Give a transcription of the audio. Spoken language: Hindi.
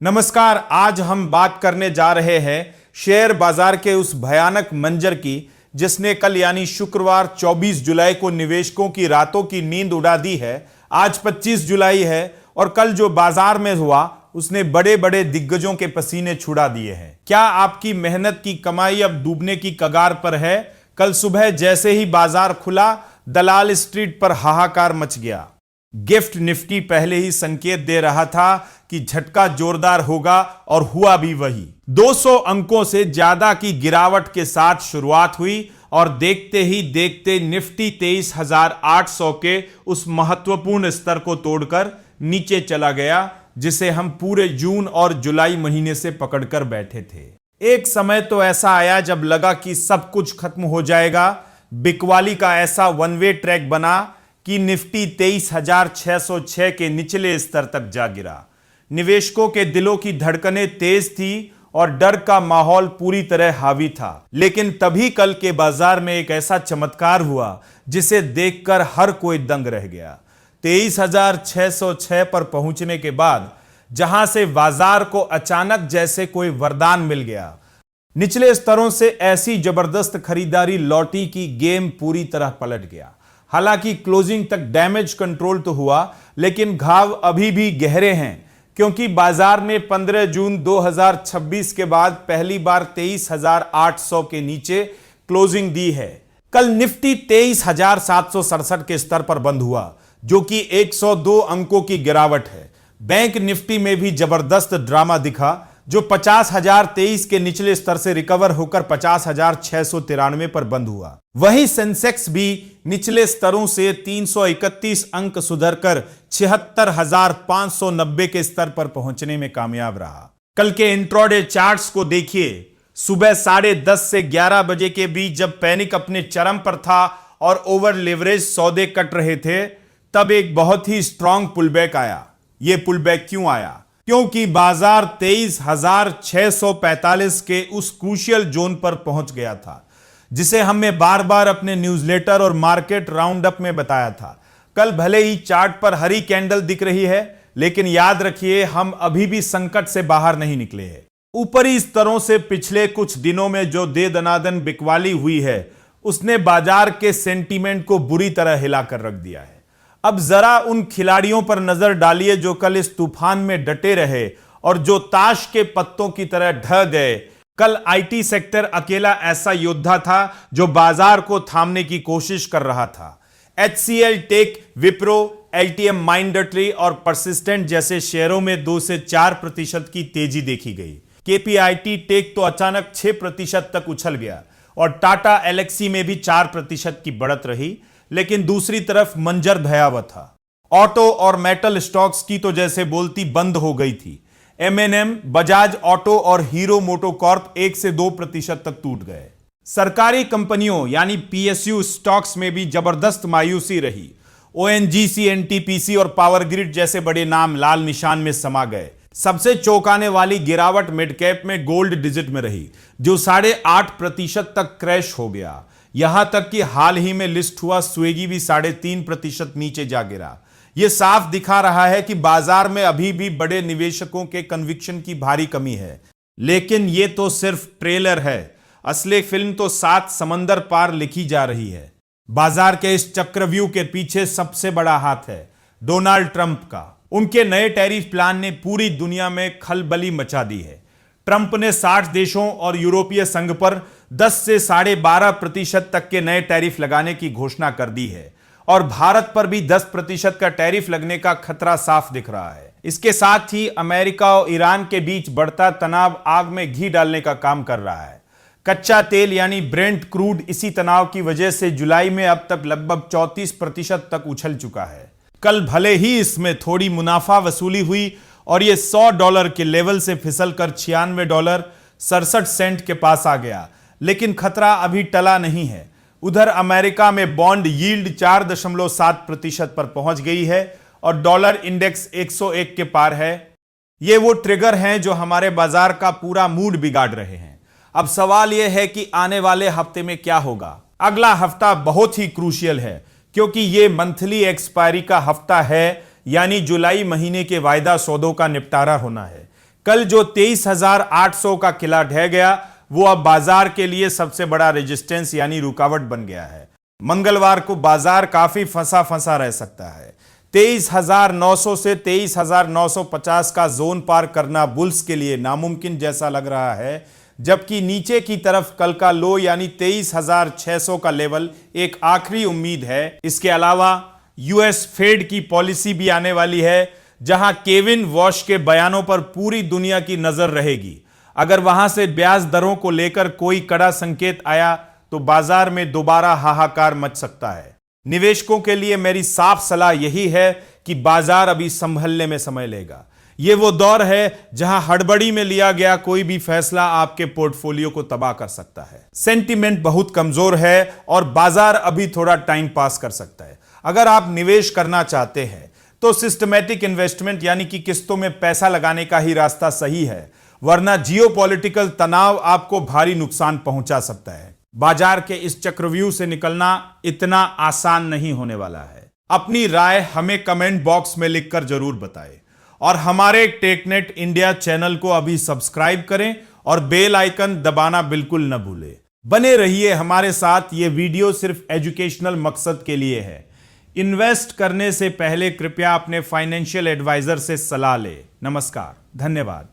नमस्कार। आज हम बात करने जा रहे हैं शेयर बाजार के उस भयानक मंजर की जिसने कल यानी शुक्रवार 24 जुलाई को निवेशकों की रातों की नींद उड़ा दी है। आज 25 जुलाई है और कल जो बाजार में हुआ उसने बड़े बड़े दिग्गजों के पसीने छुड़ा दिए हैं। क्या आपकी मेहनत की कमाई अब डूबने की कगार पर है? कल सुबह जैसे ही बाजार खुला, दलाल स्ट्रीट पर हाहाकार मच गया। गिफ्ट निफ्टी पहले ही संकेत दे रहा था कि झटका जोरदार होगा और हुआ भी वही। 200 अंकों से ज्यादा की गिरावट के साथ शुरुआत हुई और देखते ही देखते निफ्टी 23,800 के उस महत्वपूर्ण स्तर को तोड़कर नीचे चला गया जिसे हम पूरे जून और जुलाई महीने से पकड़कर बैठे थे। एक समय तो ऐसा आया जब लगा कि सब कुछ खत्म हो जाएगा। बिकवाली का ऐसा वन वे ट्रैक बना कि निफ्टी 23,606 के निचले स्तर तक जा गिरा। निवेशकों के दिलों की धड़कनें तेज थी और डर का माहौल पूरी तरह हावी था। लेकिन तभी कल के बाजार में एक ऐसा चमत्कार हुआ जिसे देखकर हर कोई दंग रह गया। 23,606 पर पहुंचने के बाद जहां से बाजार को अचानक जैसे कोई वरदान मिल गया, निचले स्तरों से ऐसी जबरदस्त खरीदारी लौटी कि गेम पूरी तरह पलट गया। हालांकि क्लोजिंग तक डैमेज कंट्रोल तो हुआ, लेकिन घाव अभी भी गहरे हैं क्योंकि बाजार ने 15 जून 2026 के बाद पहली बार 23,800 के नीचे क्लोजिंग दी है। कल निफ्टी 23,767 के स्तर पर बंद हुआ, जो कि 102 अंकों की गिरावट है। बैंक निफ्टी में भी जबरदस्त ड्रामा दिखा, जो 50,023 के निचले स्तर से रिकवर होकर 50,693 पर बंद हुआ। वहीं सेंसेक्स भी निचले स्तरों से 331 अंक सुधरकर 76,590 के स्तर पर पहुंचने में कामयाब रहा। कल के इंट्राडे चार्ट्स को देखिए। सुबह 10:30 से 11 बजे के बीच जब पैनिक अपने चरम पर था और ओवर लेवरेज सौदे कट रहे थे, तब एक बहुत ही स्ट्रांग पुलबैक आया। यह पुलबैक क्यों आया? क्योंकि बाजार 23,645 के उस क्रूशियल जोन पर पहुंच गया था जिसे हमने बार बार अपने न्यूज़लेटर और मार्केट राउंड अप में बताया था। कल भले ही चार्ट पर हरी कैंडल दिख रही है, लेकिन याद रखिए हम अभी भी संकट से बाहर नहीं निकले हैं। ऊपरी स्तरों से पिछले कुछ दिनों में जो दे दनादन बिकवाली हुई है उसने बाजार के सेंटीमेंट को बुरी तरह हिलाकर रख दिया है। अब जरा उन खिलाड़ियों पर नजर डालिए जो कल इस तूफान में डटे रहे और जो ताश के पत्तों की तरह ढह गए। कल आईटी सेक्टर अकेला ऐसा योद्धा था जो बाजार को थामने की कोशिश कर रहा था। HCL tech, Wipro, LTM Mindtree और परसिस्टेंट जैसे शेयरों में 2 से 4% की तेजी देखी गई। KPIT टेक तो अचानक 6% तक उछल गया और टाटा एलेक्सी में भी 4% की बढ़त रही। लेकिन दूसरी तरफ मंजर भयावह था। ऑटो और मेटल स्टॉक्स की तो जैसे बोलती बंद हो गई थी। M&M, बजाज ऑटो और हीरो मोटोकॉर्प 1 से 2% तक टूट गए। सरकारी कंपनियों यानी PSU स्टॉक्स में भी जबरदस्त मायूसी रही। ONGC, NTPC और पावर ग्रिड जैसे बड़े नाम लाल निशान में समा गए। सबसे चौंकाने वाली गिरावट मिड कैप में गोल्ड डिजिट में रही, जो 8.5% तक क्रैश हो गया। यहां तक कि हाल ही में लिस्ट हुआ स्वेगी भी 3.5% नीचे जा गिरा। यह साफ दिखा रहा है कि बाजार में अभी भी बड़े निवेशकों के कन्विक्शन की भारी कमी है। लेकिन यह तो सिर्फ ट्रेलर है, असली फिल्म तो 7 समंदर पार लिखी जा रही है। बाजार के इस चक्रव्यूह के पीछे सबसे बड़ा हाथ है डोनाल्ड ट्रंप का। उनके नए टैरिफ प्लान ने पूरी दुनिया में खलबली मचा दी है। ट्रंप ने 60 देशों और यूरोपीय संघ पर 10 से 12.5% तक के नए टैरिफ लगाने की घोषणा कर दी है और भारत पर भी 10% का टैरिफ लगने का खतरा साफ दिख रहा है। इसके साथ ही अमेरिका और ईरान के बीच बढ़ता तनाव आग में घी डालने का काम कर रहा है। कच्चा तेल यानी ब्रेंट क्रूड इसी तनाव की वजह से जुलाई में अब तक लगभग 34% तक उछल चुका है। कल भले ही इसमें थोड़ी मुनाफा वसूली हुई और यह $100 के लेवल से फिसलकर $96.67 के पास आ गया, लेकिन खतरा अभी टला नहीं है। उधर अमेरिका में बॉन्ड यील्ड 4.7% पर पहुंच गई है और डॉलर इंडेक्स 101 के पार है। ये वो ट्रिगर हैं जो हमारे बाजार का पूरा मूड बिगाड़ रहे हैं। अब सवाल यह है कि आने वाले हफ्ते में क्या होगा। अगला हफ्ता बहुत ही क्रूशियल है क्योंकि ये मंथली एक्सपायरी का हफ्ता है, यानी जुलाई महीने के वायदा सौदों का निपटारा होना है। कल जो 23,800 का किला ढह गया वो अब बाजार के लिए सबसे बड़ा रेजिस्टेंस यानी रुकावट बन गया है। मंगलवार को बाजार काफी फंसा रह सकता है। 23,900 से 23,950 का जोन पार करना बुल्स के लिए नामुमकिन जैसा लग रहा है, जबकि नीचे की तरफ कल का लो यानी 23,600 का लेवल एक आखिरी उम्मीद है। इसके अलावा यूएस फेड की पॉलिसी भी आने वाली है, जहां केविन वॉश के बयानों पर पूरी दुनिया की नजर रहेगी। अगर वहां से ब्याज दरों को लेकर कोई कड़ा संकेत आया तो बाजार में दोबारा हाहाकार मच सकता है। निवेशकों के लिए मेरी साफ सलाह यही है कि बाजार अभी संभलने में समय लेगा। यह वो दौर है जहां हड़बड़ी में लिया गया कोई भी फैसला आपके पोर्टफोलियो को तबाह कर सकता है। सेंटीमेंट बहुत कमजोर है और बाजार अभी थोड़ा टाइम पास कर सकता है। अगर आप निवेश करना चाहते हैं तो सिस्टमैटिक इन्वेस्टमेंट यानी कि किस्तों में पैसा लगाने का ही रास्ता सही है, वरना जियोपॉलिटिकल तनाव आपको भारी नुकसान पहुंचा सकता है। बाजार के इस चक्रव्यूह से निकलना इतना आसान नहीं होने वाला है। अपनी राय हमें कमेंट बॉक्स में लिखकर जरूर बताएं और हमारे टेकनेट इंडिया चैनल को अभी सब्सक्राइब करें और बेल आइकन दबाना बिल्कुल न भूलें। बने रहिए हमारे साथ। ये वीडियो सिर्फ एजुकेशनल मकसद के लिए है। इन्वेस्ट करने से पहले कृपया अपने फाइनेंशियल एडवाइजर से सलाह लें। नमस्कार, धन्यवाद।